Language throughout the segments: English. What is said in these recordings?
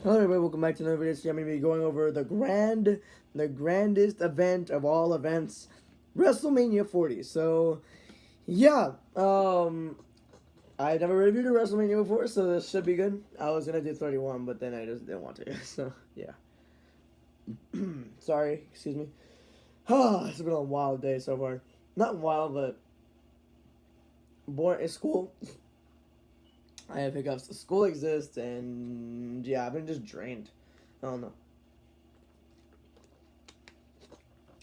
Hello everybody, welcome back to another video. Today I'm going to be going over the grandest event of all events, WrestleMania 40. So, yeah, I never reviewed a WrestleMania before, so this should be good. I was going to do 31, but then I just didn't want to, so, yeah. Sorry, excuse me. It's been a wild day so far. Not wild, but boring at school. I have hiccups. School exists, and yeah, I've been just drained. I don't know.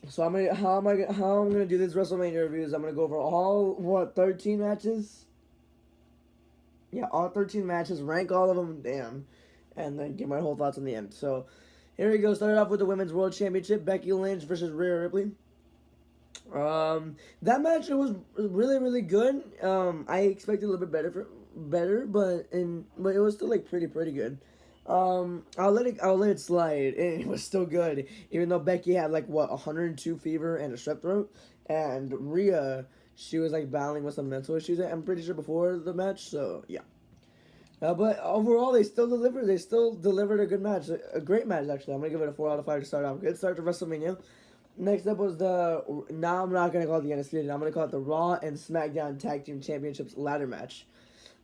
So how I'm gonna do this WrestleMania reviews? I'm gonna go over all 13 matches. Yeah, all 13 matches, rank all of them, damn, and then give my whole thoughts in the end. So here we go. Started off with the Women's World Championship: Becky Lynch versus Rhea Ripley. That match, it was really good. I expected a little bit better, but it was still like pretty good. I'll let it slide. It was still good, even though Becky had like 102 fever and a strep throat, and Rhea, she was like battling with some mental issues. I'm pretty sure before the match. So yeah. But overall, they still delivered. They still delivered a good match, a great match actually. I'm gonna give it a 4 out of 5 to start off. Good start to WrestleMania. Next up was now I'm not gonna call it the Undisputed. I'm gonna call it the Raw and SmackDown Tag Team Championships ladder match.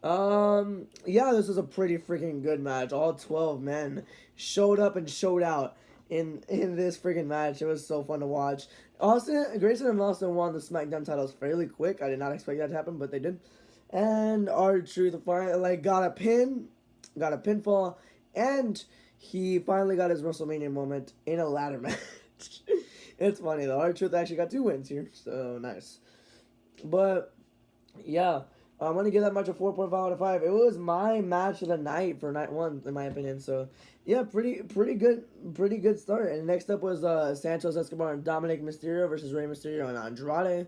Yeah, this was a pretty freaking good match. All 12 men showed up and showed out in this freaking match. It was so fun to watch. Grayson and Austin won the SmackDown titles fairly quick. I did not expect that to happen, but they did. And R-Truth finally got a pinfall, and he finally got his WrestleMania moment in a ladder match. It's funny though. R-Truth actually got 2 wins here, so nice. But yeah, I'm gonna give that match a 4.5 out of 5. It was my match of the night for night 1, in my opinion. So yeah, pretty good start. And next up was Santos Escobar and Dominic Mysterio versus Rey Mysterio and Andrade.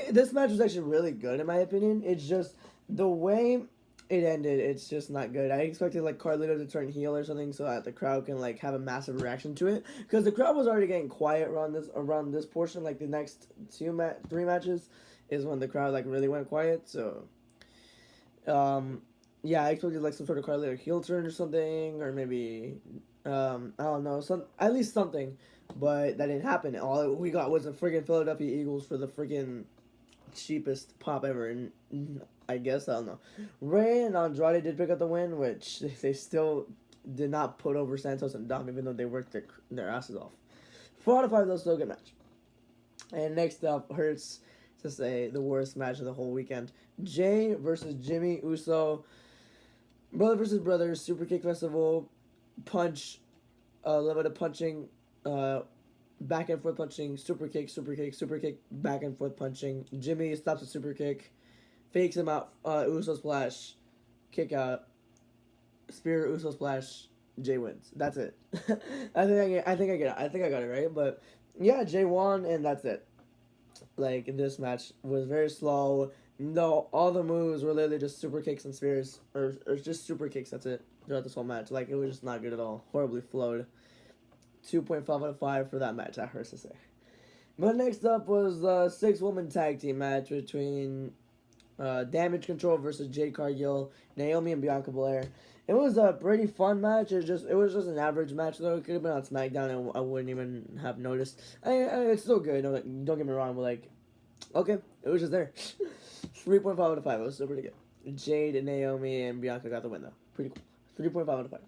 This match was actually really good in my opinion. It's just the way it ended, it's just not good. I expected like Carlito to turn heel or something so that the crowd can like have a massive reaction to it, because the crowd was already getting quiet around this portion. Like the next 3 matches is when the crowd like really went quiet. So yeah, I expected like some sort of Carlito heel turn or something, or maybe I don't know, at least something, but that didn't happen. All we got was a freaking Philadelphia Eagles for the freaking cheapest pop ever, and I guess I don't know. Rey and Andrade did pick up the win, which they still did not put over Santos and Dom, even though they worked their asses off. 4 out of 5, though, still a good match. And next up, hurts to say the worst match of the whole weekend: Jay versus Jimmy Uso, brother versus brother, super kick festival, punch, a little bit of punching, back and forth punching, super kick, back and forth punching. Jimmy stops a super kick, fakes him out, Uso splash, kick out, spear, Uso splash, Jay wins. That's it. I think I got it right. But yeah, Jay won, and that's it. Like, this match was very slow. No, all the moves were literally just super kicks and spears, or just super kicks. That's it throughout this whole match. Like, it was just not good at all. Horribly flowed. 2.5 out of 5 for that match, that hurts to say. But next up was the 6-woman tag team match between Damage Control versus Jade Cargill, Naomi, and Bianca Belair. It was a pretty fun match. It was just an average match though. It could have been on SmackDown and I wouldn't even have noticed. It's still good. Don't get me wrong. But like, okay, it was just there. 3.5 out of 5. It was still pretty good. Jade and Naomi and Bianca got the win though. Pretty cool. 3.5 out of 5.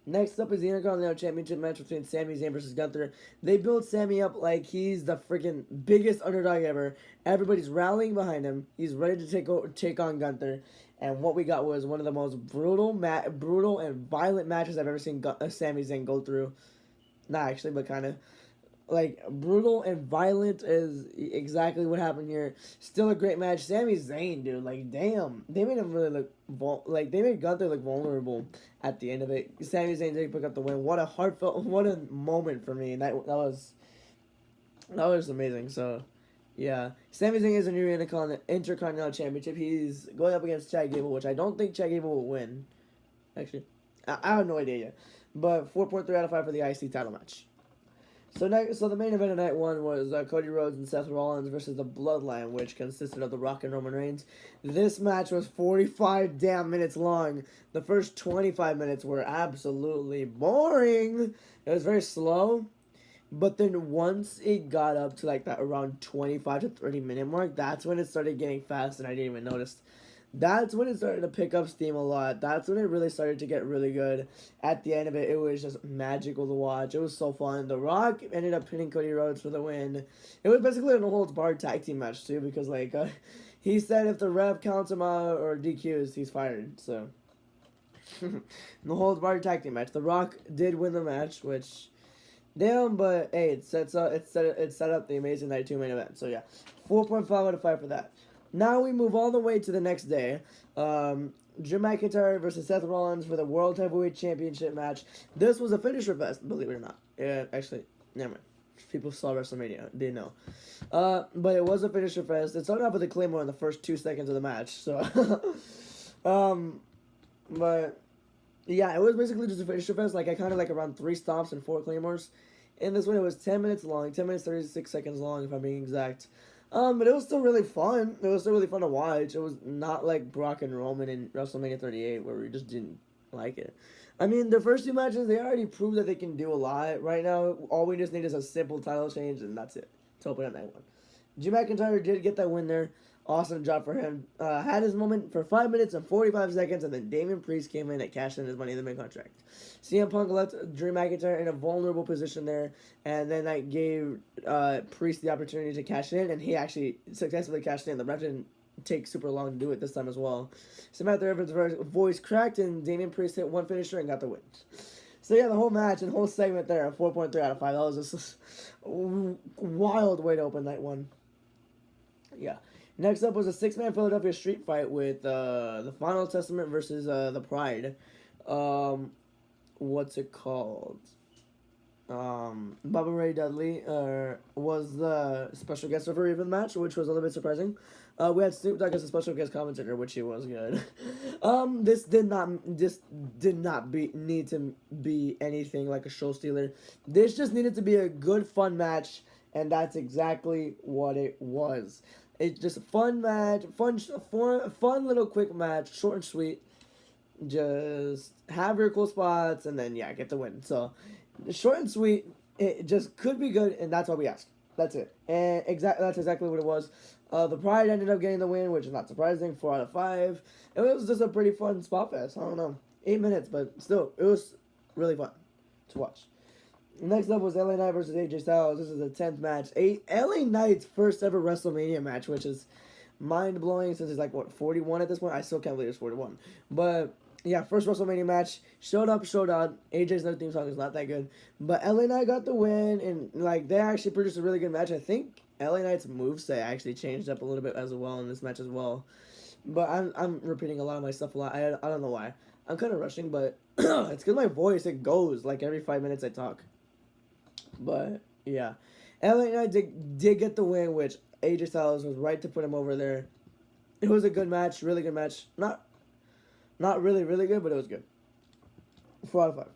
Next up is the Intercontinental Championship match between Sami Zayn versus Gunther. They built Sami up like he's the freaking biggest underdog ever. Everybody's rallying behind him. He's ready to take on Gunther. And what we got was one of the most brutal and violent matches I've ever seen Sami Zayn go through. Not actually, but kind of. Like, brutal and violent is exactly what happened here. Still a great match. Sami Zayn, dude, like, damn. They made him really look, they made Gunther look vulnerable at the end of it. Sami Zayn did pick up the win. What a moment for me. That was amazing. So, yeah. Sami Zayn is a new Intercontinental Championship. He's going up against Chad Gable, which I don't think Chad Gable will win. Actually, I have no idea yet. But 4.3 out of 5 for the IC title match. So the main event of night one was Cody Rhodes and Seth Rollins versus the Bloodline, which consisted of The Rock and Roman Reigns. This match was 45 damn minutes long. The first 25 minutes were absolutely boring. It was very slow. But then once it got up to like that around 25 to 30 minute mark, that's when it started getting fast and I didn't even notice. That's when it started to pick up steam a lot. That's when it really started to get really good. At the end of it, it was just magical to watch. It was so fun. The Rock ended up pinning Cody Rhodes for the win. It was basically a no-holds-barred tag team match, too, because, like, he said if the ref counts him out or DQs, he's fired. So, no-holds-barred tag team match. The Rock did win the match, which, damn, but, hey, it set up the Amazing Night 2 main event. So, yeah, 4.5 out of 5 for that. Now we move all the way to the next day. Drew McIntyre versus Seth Rollins for the World Heavyweight Championship match. This was a finisher fest, believe it or not. Yeah, actually, never mind. People saw WrestleMania, they know. But it was a finisher fest. It started off with a Claymore in the first 2 seconds of the match. So, but yeah, it was basically just a finisher fest. Like I counted like around 3 stops and 4 Claymores. In this one, it was 10 minutes long, 10 minutes 36 seconds long, if I'm being exact. But it was still really fun. It was still really fun to watch. It was not like Brock and Roman in WrestleMania 38 where we just didn't like it. I mean, the first 2 matches, they already proved that they can do a lot. Right now, all we just need is a simple title change, and that's it to open up night one. Drew McIntyre did get that win there. Awesome job for him. Had his moment for 5 minutes and 45 seconds, and then Damian Priest came in and cashed in his Money in the Bank contract. CM Punk left Drew McIntyre in a vulnerable position there, and then that gave Priest the opportunity to cash in, and he actually successfully cashed in. The ref didn't take super long to do it this time as well. Samantha Evans' voice cracked, and Damian Priest hit one finisher and got the win. So yeah, the whole match and whole segment there, 4.3 out of 5. That was just a wild way to open night one. Yeah. Next up was a 6-man Philadelphia street fight with the Final Testament versus the Pride. What's it called? Bubba Ray Dudley was the special guest referee for the match, which was a little bit surprising. We had Snoop Dogg as a special guest commentator, which he was good. This did not need to be anything like a show stealer. This just needed to be a good, fun match, and that's exactly what it was. It's just a fun match, fun little quick match, short and sweet. Just have your cool spots, and then, yeah, get the win. So, short and sweet, it just could be good, and that's all we asked. That's it. And that's exactly what it was. The Pride ended up getting the win, which is not surprising, 4 out of 5. It was just a pretty fun spot fest. I don't know. 8 minutes, but still, it was really fun to watch. Next up was LA Knight versus AJ Styles. This is the 10th match. LA Knight's first ever WrestleMania match, which is mind-blowing since he's like, 41 at this point? I still can't believe he's 41. But, yeah, first WrestleMania match. Showed up, showed out. AJ's no theme song is not that good. But LA Knight got the win, and, like, they actually produced a really good match. I think LA Knight's moveset actually changed up a little bit as well in this match as well. But I'm repeating a lot of my stuff a lot. I don't know why. I'm kind of rushing, but it's because my voice, it goes, like, every 5 minutes I talk. But, yeah. LA Knight did get the win, which AJ Styles was right to put him over there. It was a good match, really good match. Not really, really good, but it was good. 4 out of 5.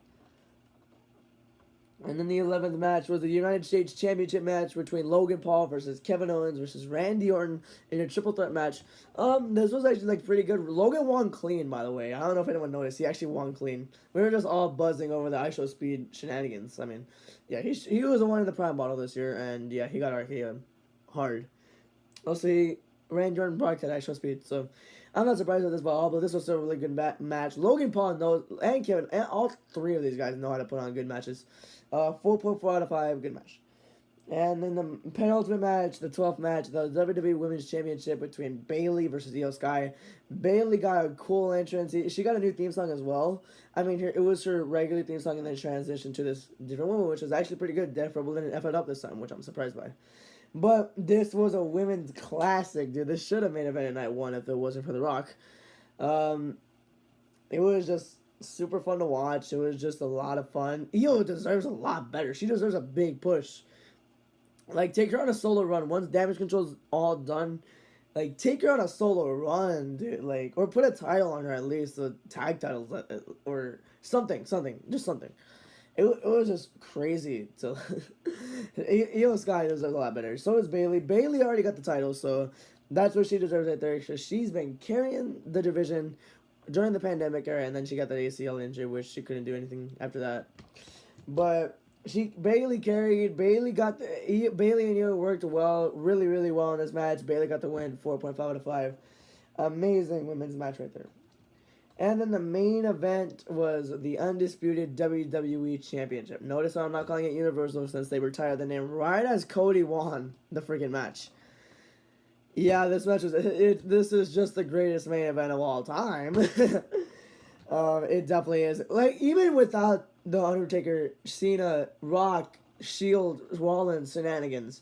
And then the 11th match was the United States Championship match between Logan Paul versus Kevin Owens versus Randy Orton in a triple threat match. This was actually like pretty good. Logan won clean, by the way. I don't know if anyone noticed. He actually won clean. We were just all buzzing over the IShowSpeed shenanigans. I mean, yeah, he was the one in the Prime bottle this year, and yeah, he got RKO'd hard. Also, Randy Orton broke that IShowSpeed, so I'm not surprised with this at all, but this was still a really good match. Logan Paul knows, and Kevin, and all 3 of these guys know how to put on good matches. 4.4 out of 5, good match. And then the penultimate match, the 12th match, the WWE Women's Championship between Bayley versus Io Sky. Bayley got a cool entrance. She got a new theme song as well. I mean, it was her regular theme song and then transitioned to this different one, which was actually pretty good. Def Rebel didn't F it up this time, which I'm surprised by. But this was a women's classic, dude. This should have made event at night 1 if it wasn't for The Rock. It was just super fun to watch. It was just a lot of fun. Io deserves a lot better. She deserves a big push. Like, take her on a solo run. Once Damage Control's all done, like, take her on a solo run, dude. Like, or put a title on her at least, the tag titles, or something, just something. it was just crazy. So Io Sky does look a lot better. So is Bailey. Bailey already got the title, so that's what she deserves right there. So she's been carrying the division during the pandemic era, and then she got that ACL injury, which she couldn't do anything after that. But Bailey carried. Bailey and Io worked well, really well in this match. Bailey got the win, 4.5 out of 5. Amazing women's match right there. And then the main event was the undisputed WWE Championship. Notice how I'm not calling it Universal since they retired the name right as Cody won the freaking match. Yeah, this match was this is just the greatest main event of all time. It definitely is. Like even without the Undertaker, Cena, Rock, Shield, Rollins shenanigans,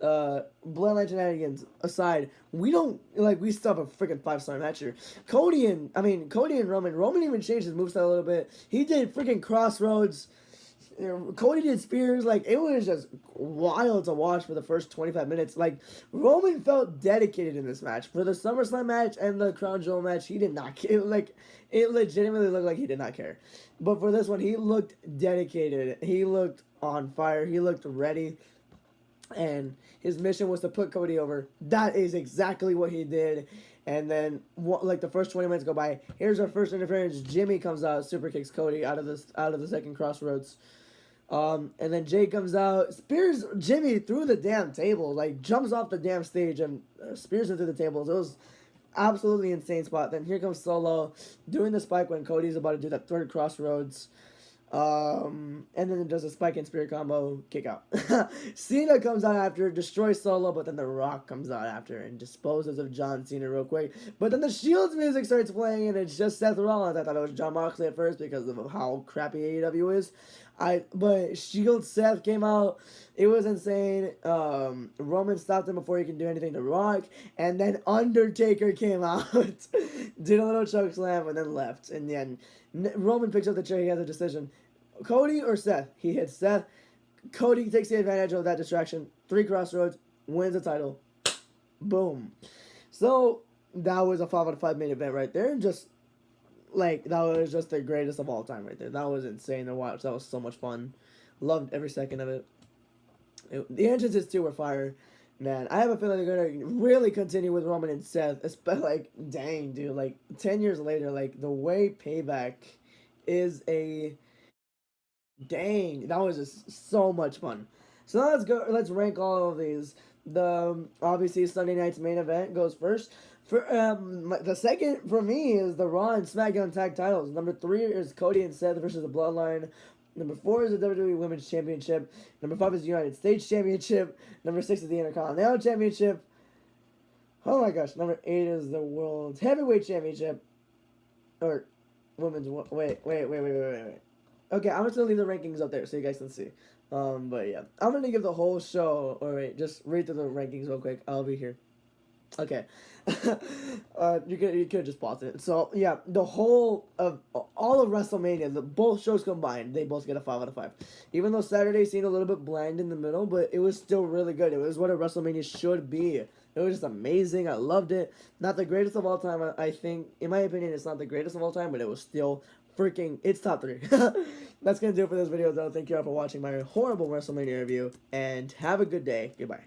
Bloodline shenanigans aside, we still have a freaking 5-star match here. Cody and Roman. Roman even changed his moveset a little bit. He did freaking crossroads. Cody did spears. Like it was just wild to watch for the first 25 minutes. Like Roman felt dedicated in this match for the SummerSlam match and the Crown Jewel match. He did not care. Like it legitimately looked like he did not care. But for this one, he looked dedicated. He looked on fire. He looked ready. And his mission was to put Cody over. That is exactly what he did. And then, like the first 20 minutes go by. Here's our first interference. Jimmy comes out, super kicks Cody out of the second crossroads. And then Jay comes out, spears Jimmy through the damn table, like jumps off the damn stage and spears him through the tables. It was absolutely insane spot. Then here comes Solo doing the spike when Cody's about to do that third crossroads. And then it does a spike and spear combo, kick out. Cena comes out after, destroys Solo, but then The Rock comes out after and disposes of John Cena real quick. But then the Shield's music starts playing and it's just Seth Rollins. I thought it was John Moxley at first because of how crappy AEW is. But Shield Seth came out. It was insane. Roman stopped him before he can do anything to Rock. And then Undertaker came out, did a little choke slam, and then left. In the end, Roman picks up the chair. He has a decision. Cody or Seth? He hits Seth. Cody takes the advantage of that distraction. 3 crossroads, wins the title. Boom. So that was a 5 out of 5 main event right there. Just that was just the greatest of all time right there. That was insane to watch. That was so much fun. Loved every second of it. The entrances too were fire. Man, I have a feeling they're gonna really continue with Roman and Seth. Especially, dang, dude, 10 years later, the way Payback is a dang, that was just so much fun. So now let's rank all of these. Obviously Sunday night's main event goes first. For the second for me is the Raw and SmackDown tag titles. Number 3 is Cody and Seth versus the Bloodline. Number 4 is the WWE Women's Championship. Number 5 is the United States Championship. Number 6 is the Intercontinental Championship. Oh my gosh. Number 8 is the World Heavyweight Championship. Or Women's. Wait. Okay, I'm just gonna leave the rankings up there so you guys can see. But yeah, I'm gonna give the whole show. Or wait, just read through the rankings real quick. I'll be here. Okay. You could just pause it. So yeah, the whole of all of WrestleMania, both shows combined, they both get a 5 out of 5. Even though Saturday seemed a little bit bland in the middle, but it was still really good. It was what a WrestleMania should be. It was just amazing. I loved it. Not the greatest of all time. I think, in my opinion, it's not the greatest of all time, but it was still it's top 3. That's gonna do it for this video though. Thank you all for watching my horrible WrestleMania review, and have a good day. Goodbye.